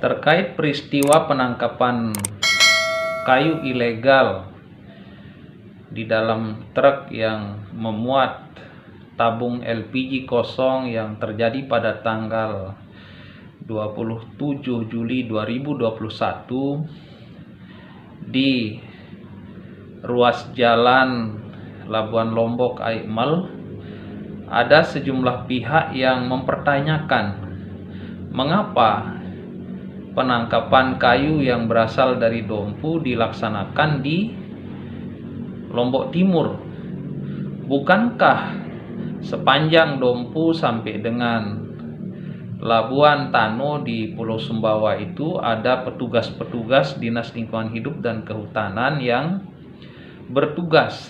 terkait peristiwa penangkapan kayu ilegal di dalam truk yang memuat tabung LPG kosong yang terjadi pada tanggal 27 Juli 2021 di ruas jalan Labuan Lombok Aikmal. Ada sejumlah pihak yang mempertanyakan mengapa penangkapan kayu yang berasal dari Dompu dilaksanakan di Lombok Timur. Bukankah sepanjang Dompu sampai dengan Labuan Tano di Pulau Sumbawa itu ada petugas-petugas Dinas Lingkungan Hidup dan Kehutanan yang bertugas?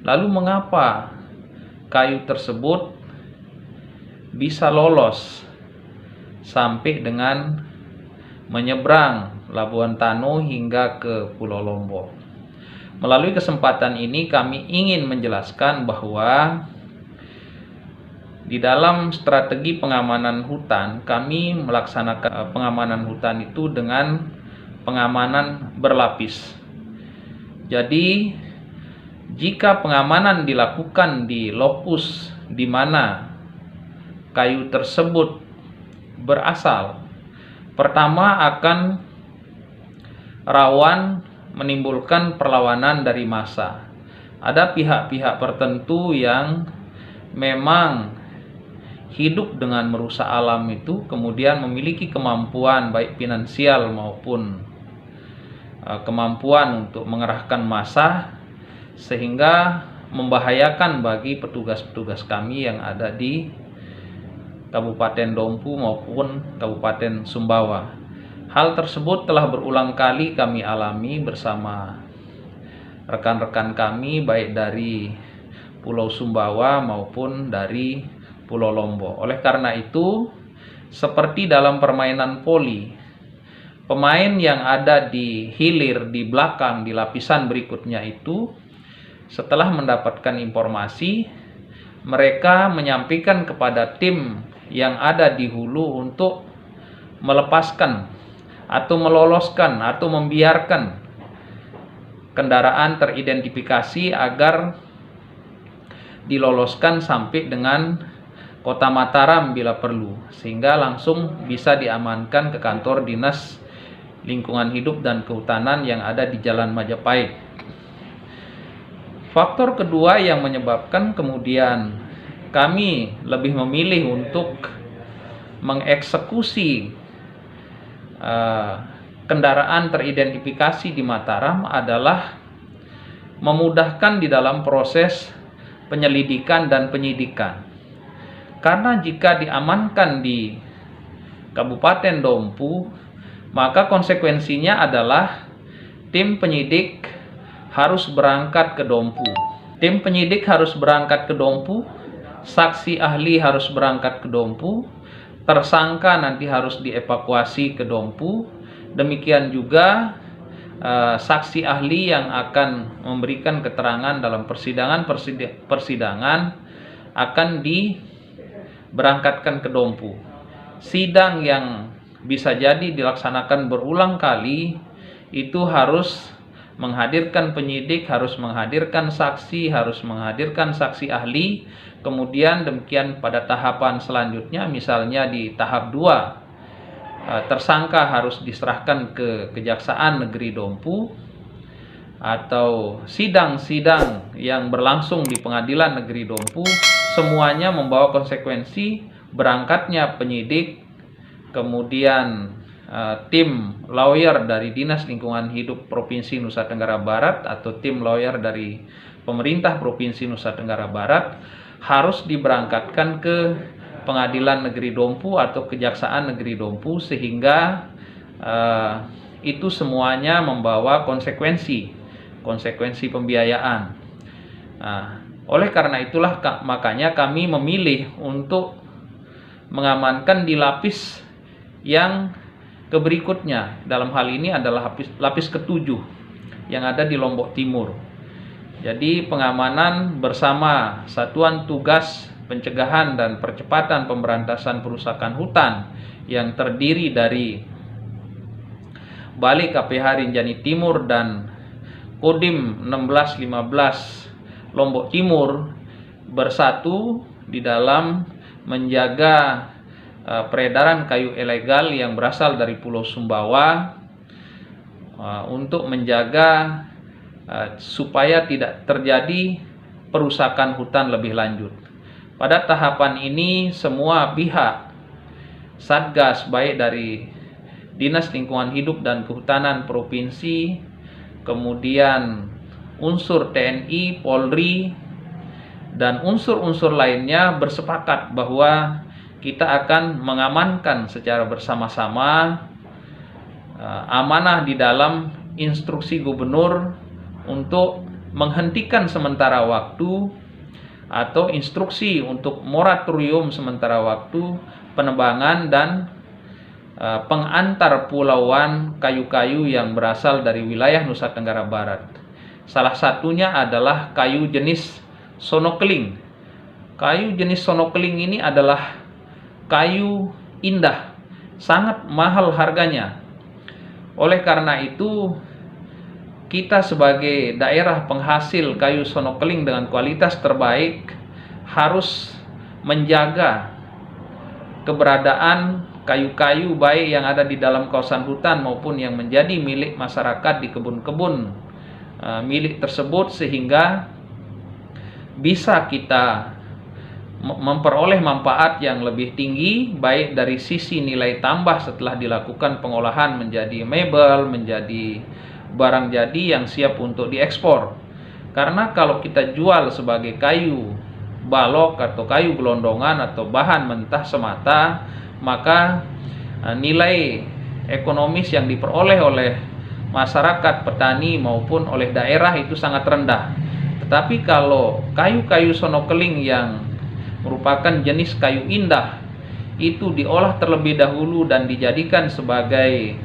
Lalu mengapa kayu tersebut bisa lolos sampai dengan menyeberang Labuan Tano hingga ke Pulau Lombok? Melalui kesempatan ini kami ingin menjelaskan bahwa di dalam strategi pengamanan hutan, kami melaksanakan pengamanan hutan itu dengan pengamanan berlapis. Jadi, jika pengamanan dilakukan di lokus di mana kayu tersebut berasal, pertama akan rawan menimbulkan perlawanan dari massa. Ada pihak-pihak tertentu yang memang hidup dengan merusak alam itu, kemudian memiliki kemampuan baik finansial maupun kemampuan untuk mengerahkan massa, sehingga membahayakan bagi petugas-petugas kami yang ada di Kabupaten Dompu maupun Kabupaten Sumbawa. Hal tersebut telah berulang kali kami alami bersama rekan-rekan kami baik dari Pulau Sumbawa maupun dari Pulau Lombok. Oleh karena itu, seperti dalam permainan voli, pemain yang ada di hilir, di belakang, di lapisan berikutnya itu, setelah mendapatkan informasi, mereka menyampaikan kepada tim yang ada di hulu untuk melepaskan atau meloloskan atau membiarkan kendaraan teridentifikasi agar diloloskan sampai dengan Kota Mataram bila perlu, sehingga langsung bisa diamankan ke kantor Dinas Lingkungan Hidup dan Kehutanan yang ada di Jalan Majapahit. Faktor kedua yang menyebabkan kemudian kami lebih memilih untuk mengeksekusi kendaraan teridentifikasi di Mataram adalah memudahkan di dalam proses penyelidikan dan penyidikan. Karena jika diamankan di Kabupaten Dompu, maka konsekuensinya adalah tim penyidik harus berangkat ke Dompu. Tim penyidik harus berangkat ke Dompu, saksi ahli harus berangkat ke Dompu, tersangka nanti harus dievakuasi ke Dompu, demikian juga saksi ahli yang akan memberikan keterangan dalam persidangan akan diberangkatkan ke Dompu. Sidang yang bisa jadi dilaksanakan berulang kali itu harus menghadirkan penyidik, harus menghadirkan saksi, harus menghadirkan saksi ahli. Kemudian demikian pada tahapan selanjutnya, misalnya di tahap 2, tersangka harus diserahkan ke Kejaksaan Negeri Dompu, atau sidang-sidang yang berlangsung di Pengadilan Negeri Dompu, semuanya membawa konsekuensi berangkatnya penyidik, kemudian tim lawyer dari Dinas Lingkungan Hidup Provinsi Nusa Tenggara Barat atau tim lawyer dari pemerintah Provinsi Nusa Tenggara Barat harus diberangkatkan ke Pengadilan Negeri Dompu atau Kejaksaan Negeri Dompu, sehingga itu semuanya membawa konsekuensi pembiayaan. Oleh karena itulah makanya kami memilih untuk mengamankan di lapis yang berikutnya. Dalam hal ini adalah lapis ke-7 yang ada di Lombok Timur. Jadi pengamanan bersama Satuan Tugas Pencegahan dan Percepatan Pemberantasan Perusakan Hutan yang terdiri dari Balik KPH Rinjani Timur dan Kodim 1615 Lombok Timur bersatu di dalam menjaga peredaran kayu ilegal yang berasal dari Pulau Sumbawa, untuk menjaga supaya tidak terjadi perusakan hutan lebih lanjut. Pada tahapan ini semua pihak Satgas, baik dari Dinas Lingkungan Hidup dan Kehutanan Provinsi, kemudian unsur TNI, Polri, dan unsur-unsur lainnya bersepakat bahwa kita akan mengamankan secara bersama-sama amanah di dalam instruksi gubernur untuk menghentikan sementara waktu atau instruksi untuk moratorium sementara waktu penebangan dan pengantar pulauan kayu-kayu yang berasal dari wilayah Nusa Tenggara Barat. Salah satunya adalah kayu jenis sonokeling. Kayu jenis sonokeling ini adalah kayu indah, sangat mahal harganya. Oleh karena itu, kita sebagai daerah penghasil kayu sonokeling dengan kualitas terbaik harus menjaga keberadaan kayu-kayu baik yang ada di dalam kawasan hutan maupun yang menjadi milik masyarakat di kebun-kebun milik tersebut, sehingga bisa kita memperoleh manfaat yang lebih tinggi baik dari sisi nilai tambah setelah dilakukan pengolahan menjadi mebel, menjadi barang jadi yang siap untuk diekspor. Karena kalau kita jual sebagai kayu balok atau kayu gelondongan atau bahan mentah semata, maka nilai ekonomis yang diperoleh oleh masyarakat, petani maupun oleh daerah itu sangat rendah. Tetapi kalau kayu-kayu sonokeling yang merupakan jenis kayu indah itu diolah terlebih dahulu dan dijadikan sebagai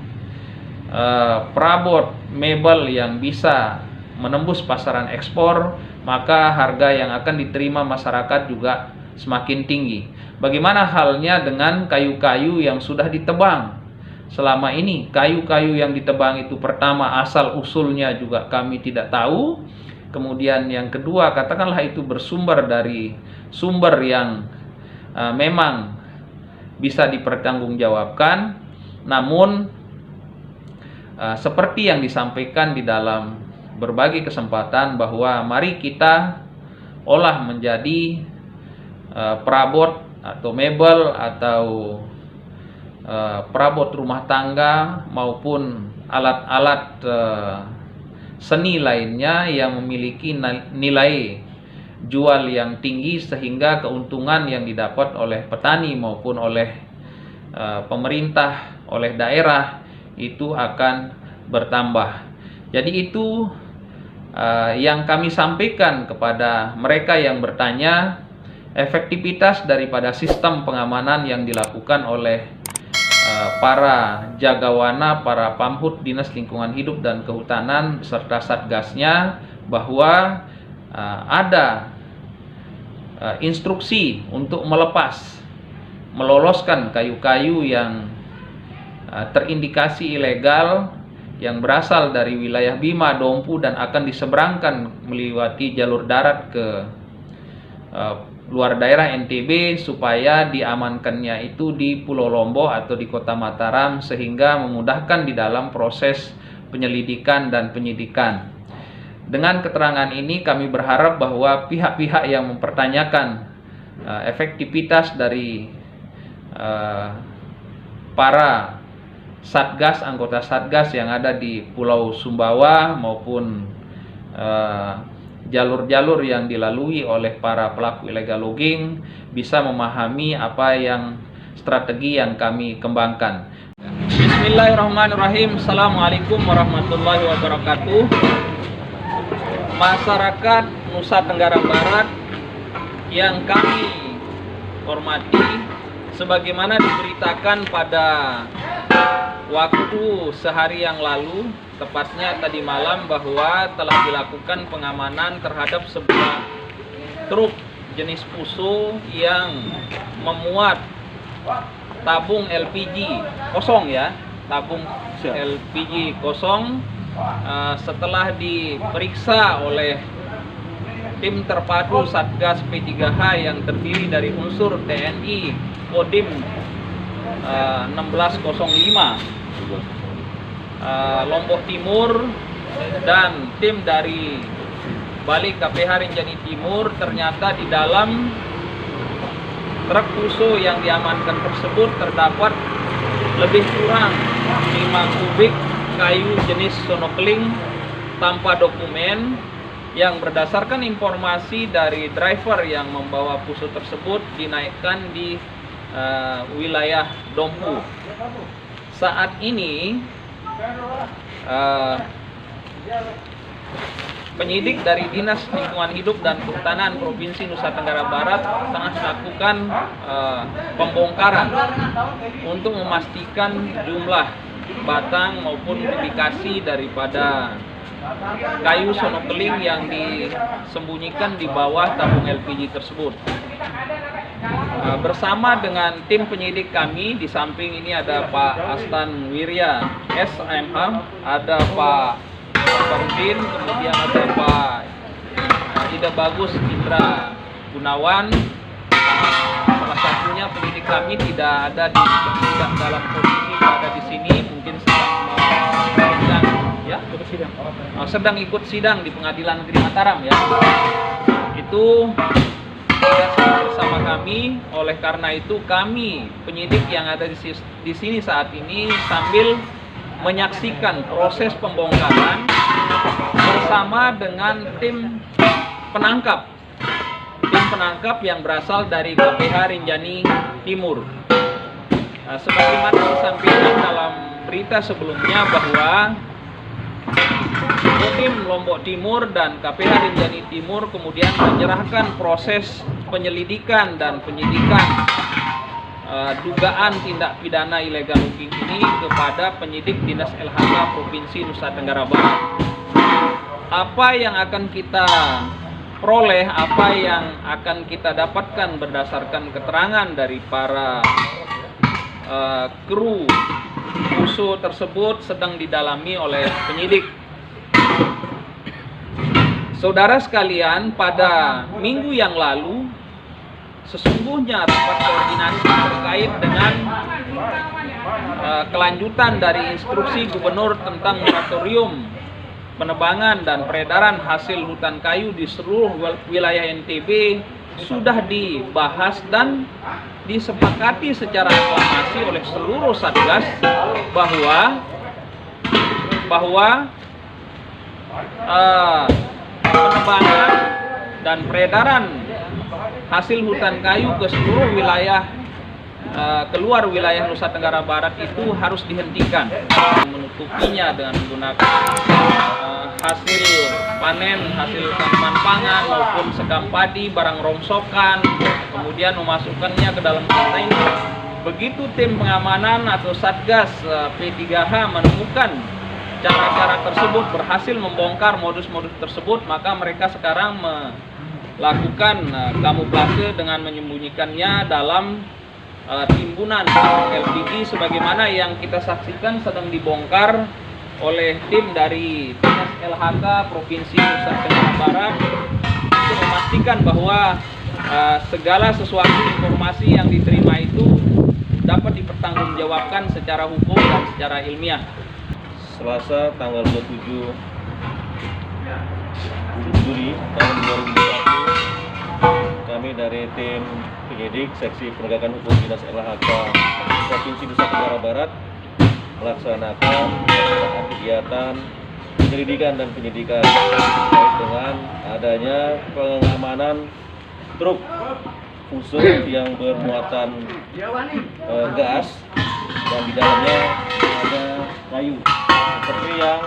perabot mebel yang bisa menembus pasaran ekspor, maka harga yang akan diterima masyarakat juga semakin tinggi. Bagaimana halnya dengan kayu-kayu yang sudah ditebang? Selama ini kayu-kayu yang ditebang itu, pertama asal usulnya juga kami tidak tahu. Kemudian yang kedua, katakanlah itu bersumber dari sumber yang memang bisa dipertanggungjawabkan. Namun seperti yang disampaikan di dalam berbagai kesempatan, bahwa mari kita olah menjadi perabot atau mebel atau perabot rumah tangga maupun alat-alat seni lainnya yang memiliki nilai jual yang tinggi, sehingga keuntungan yang didapat oleh petani maupun oleh pemerintah, oleh daerah itu akan bertambah. Jadi itu yang kami sampaikan kepada mereka yang bertanya, efektivitas daripada sistem pengamanan yang dilakukan oleh para jagawana, para pamhut Dinas Lingkungan Hidup dan Kehutanan serta Satgasnya, bahwa ada instruksi untuk meloloskan kayu-kayu yang terindikasi ilegal yang berasal dari wilayah Bima, Dompu, dan akan diseberangkan melewati jalur darat ke luar daerah NTB, supaya diamankannya itu di Pulau Lombok atau di Kota Mataram, sehingga memudahkan di dalam proses penyelidikan dan penyidikan. Dengan keterangan ini kami berharap bahwa pihak-pihak yang mempertanyakan efektivitas dari para Satgas, anggota Satgas yang ada di Pulau Sumbawa maupun jalur-jalur yang dilalui oleh para pelaku illegal logging bisa memahami apa yang strategi yang kami kembangkan. Bismillahirrahmanirrahim. Assalamualaikum warahmatullahi wabarakatuh. Masyarakat Nusa Tenggara Barat yang kami hormati, sebagaimana diberitakan pada waktu sehari yang lalu, tepatnya tadi malam, bahwa telah dilakukan pengamanan terhadap sebuah truk jenis Fuso yang memuat tabung LPG kosong, ya, tabung LPG kosong. Setelah diperiksa oleh tim terpadu Satgas P3H yang terdiri dari unsur TNI Kodim 1605 Lombok Timur dan tim dari Balik KPH Rinjani Timur, ternyata di dalam truk Fuso yang diamankan tersebut terdapat lebih kurang 5 kubik kayu jenis sonokling tanpa dokumen, yang berdasarkan informasi dari driver yang membawa Fuso tersebut dinaikkan di wilayah Dompu. Saat ini penyidik dari Dinas Lingkungan Hidup dan Kehutanan Provinsi Nusa Tenggara Barat tengah melakukan pembongkaran untuk memastikan jumlah batang maupun indikasi daripada kayu sonokling yang disembunyikan di bawah tabung LPG tersebut. Bersama dengan tim penyidik kami, di samping ini ada Pak Astan Wirya SMH, ada Pak Farudin, kemudian ada Pak Ida Bagus Indra Gunawan. Salah satunya penyidik kami tidak dalam posisi berada di sini, mungkin sedang ikut sidang di Pengadilan Negeri Mataram ya. Itu tidak bersama kami. Oleh karena itu kami penyidik yang ada di sini saat ini sambil menyaksikan proses pembongkaran bersama dengan tim penangkap yang berasal dari KPH Rinjani Timur. Sebagaimana disampaikan dalam berita sebelumnya bahwa Kodim Lombok Timur dan KPH Rinjani Timur kemudian menyerahkan proses penyelidikan dan penyidikan dugaan tindak pidana illegal logging ini kepada penyidik Dinas LHK Provinsi Nusa Tenggara Barat. Apa yang akan kita peroleh, apa yang akan kita dapatkan berdasarkan keterangan dari para kru Fuso tersebut sedang didalami oleh penyidik. Saudara sekalian, pada minggu yang lalu sesungguhnya rapat koordinasi terkait dengan kelanjutan dari instruksi gubernur tentang moratorium penebangan dan peredaran hasil hutan kayu di seluruh wilayah NTB sudah dibahas dan disepakati secara aklamasi oleh seluruh Satgas bahwa penebangan dan peredaran hasil hutan kayu ke seluruh wilayah keluar wilayah Nusa Tenggara Barat itu harus dihentikan. Menutupinya dengan menggunakan hasil panen, hasil tanaman pangan maupun sekam padi, barang rongsokan, kemudian memasukkannya ke dalam kontainer. Begitu tim pengamanan atau Satgas P3H menemukan cara-cara tersebut, berhasil membongkar modus-modus tersebut, maka mereka sekarang melakukan kamuflase dengan menyembunyikannya dalam timbunan LPG sebagaimana yang kita saksikan sedang dibongkar oleh tim dari Dinas LHK Provinsi Nusa Tenggara Barat untuk memastikan bahwa segala sesuatu informasi yang diterima itu dapat dipertanggungjawabkan secara hukum dan secara ilmiah. Selasa tanggal 27 Juli tahun 2021, kami dari tim penyidik Seksi Penegakan Hukum Dinas LHK Provinsi Nusa Tenggara Barat melaksanakan kegiatan penyelidikan dan penyidikan terkait dengan adanya pengamanan truk Fuso yang bermuatan gas dan di dalamnya ada kayu seperti yang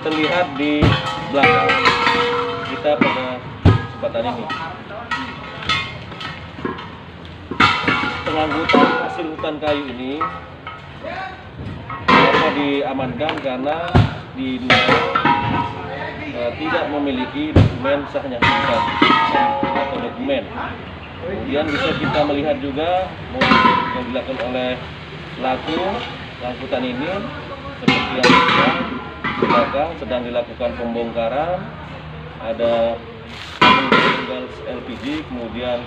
terlihat di belakang kita pada kesempatan ini. Pengangkutan hasil hutan kayu ini kenapa diamankan karena diduga tidak memiliki dokumen sahnya hutan atau dokumen. Kemudian bisa kita melihat juga modus yang dilakukan oleh pelaku angkutan ini seperti yang di belakang sedang dilakukan pembongkaran. Ada tabung gas LPG, kemudian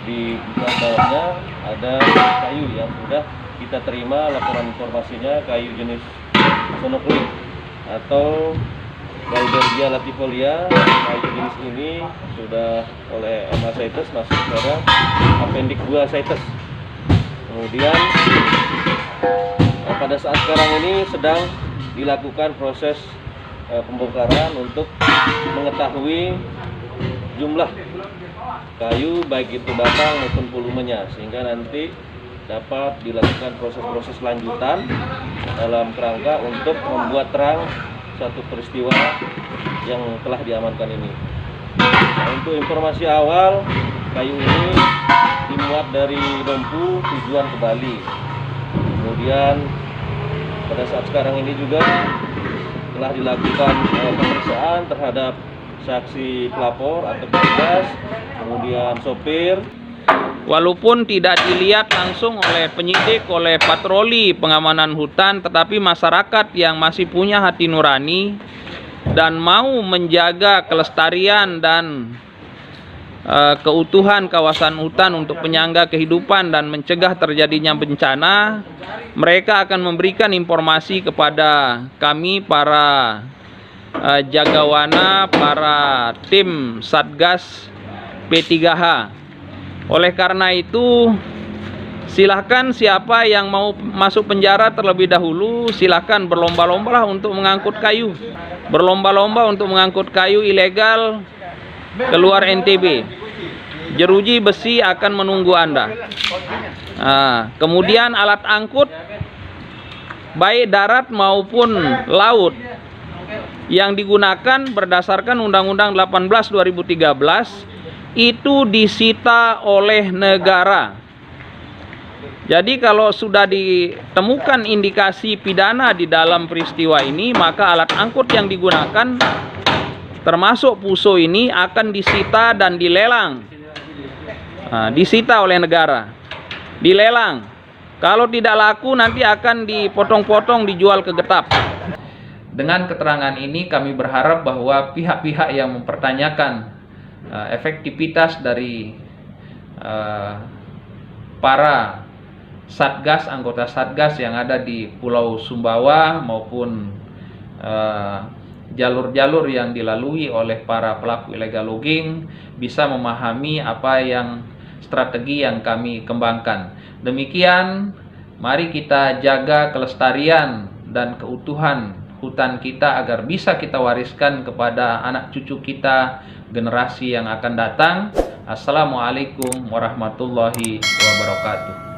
di bawahnya ada kayu yang sudah kita terima laporan informasinya, kayu jenis sonokling atau Galbergia latifolia. Kayu jenis ini sudah oleh MA CITES masuk pada Appendix 2 CITES. Kemudian pada saat sekarang ini sedang dilakukan proses pembongkaran untuk mengetahui jumlah kayu baik itu batang maupun volumenya, sehingga nanti dapat dilakukan proses-proses lanjutan dalam kerangka untuk membuat terang satu peristiwa yang telah diamankan ini. Nah, untuk informasi awal, kayu ini dimuat dari Dompu tujuan ke Bali. Kemudian pada saat sekarang ini juga telah dilakukan pemeriksaan terhadap saksi pelapor atau petugas, kemudian sopir. Walaupun tidak dilihat langsung oleh penyidik, oleh patroli pengamanan hutan, tetapi masyarakat yang masih punya hati nurani dan mau menjaga kelestarian dan keutuhan kawasan hutan untuk penyangga kehidupan dan mencegah terjadinya bencana, mereka akan memberikan informasi kepada kami para jagawana, para tim Satgas P3H. Oleh karena itu, silahkan siapa yang mau masuk penjara terlebih dahulu, silahkan berlomba-lomba untuk mengangkut kayu. Berlomba-lomba untuk mengangkut kayu ilegal keluar NTB. Jeruji besi akan menunggu Anda. Kemudian alat angkut baik darat maupun laut yang digunakan berdasarkan Undang-Undang 18/2013 itu disita oleh negara. Jadi kalau sudah ditemukan indikasi pidana di dalam peristiwa ini, maka alat angkut yang digunakan termasuk puso ini akan disita dan dilelang. Disita oleh negara, dilelang. Kalau tidak laku nanti akan dipotong-potong, dijual ke getap. Dengan keterangan ini kami berharap bahwa pihak-pihak yang mempertanyakan efektivitas dari para Satgas, anggota Satgas yang ada di Pulau Sumbawa maupun jalur-jalur yang dilalui oleh para pelaku illegal logging bisa memahami apa yang strategi yang kami kembangkan. Demikian, mari kita jaga kelestarian dan keutuhan hutan kita agar bisa kita wariskan kepada anak cucu kita, generasi yang akan datang. Assalamualaikum warahmatullahi wabarakatuh.